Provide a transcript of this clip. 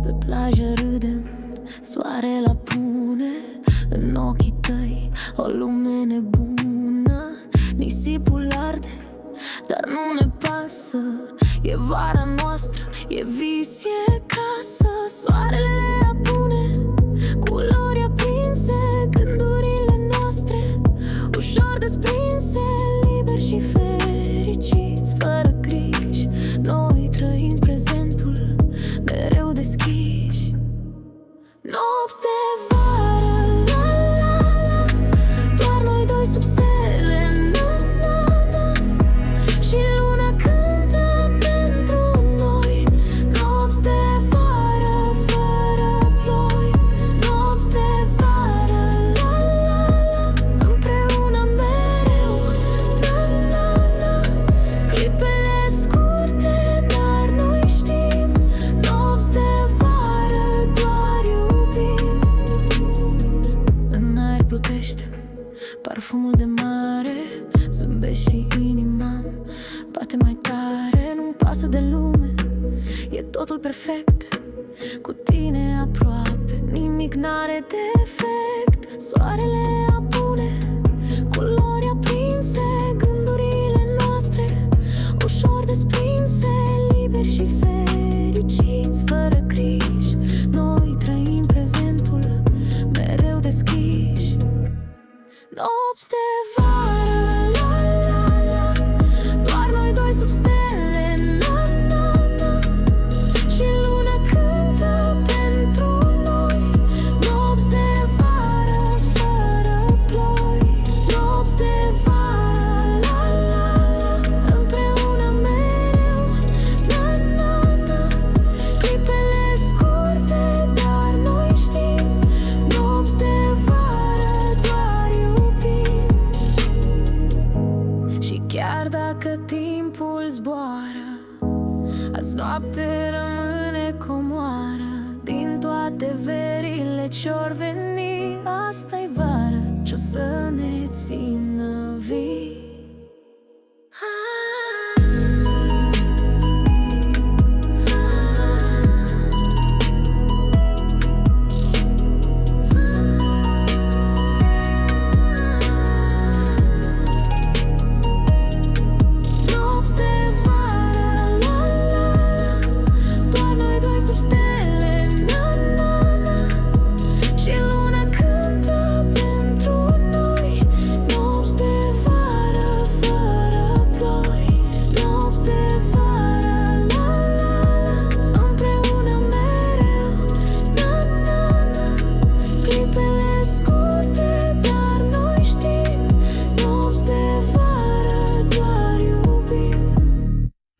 Pe plajă râdem, soarele apune în ochii tăi o lume nebună. Nisipul arde, dar nu ne pasă. E vara noastră, e vis, e casă. Soarele apune, culori aprinse, gândurile noastre ușor desprinse, liberi și fericiți, fără griji. Noi trăim prezentul, mereu deschiși. Nopți de vară, la la la, doar noi doi sub stele, na na na, și luna cântă pentru noi. Nopți de vară, fără ploi. Nopți de vară, la la la, împreună mereu, na na na. Clipele scurte, dar noi știm. Nopți de vară, doar iubim. În aer plutește parfumul de mare, zâmbești și inima bate mai tare. Nu-mi pasă de lume, e totul perfect, cu tine aproape, nimic n-are defect. Soarele apune, culori aprinse, gândurile noastre ușor desprinse, liberi și fericiți, fără griji. Noi trăim prezentul, mereu deschiși. Nopți de vară, la la la, doar noi doi sub stele, na na na, și luna cântă pentru noi. Nopți de vară, fără ploi. Nopți de vară, la la la, împreună mereu, na na na. Clipele scurte, dar noi știm. Nopți de vară, doar iubim. Și chiar dacă timpul zboară, azi noapte rămâne comoară. Din toate verile ce-or veni, asta-i vară ce-o să ne țină vii. Nopți de vară, la la la, doar noi doi sub stele, na na na, și luna cântă pentru noi. Nopți de vară, fără ploi. Nopți de vară, la la la, împreună mereu, na na na. Clipele scurte,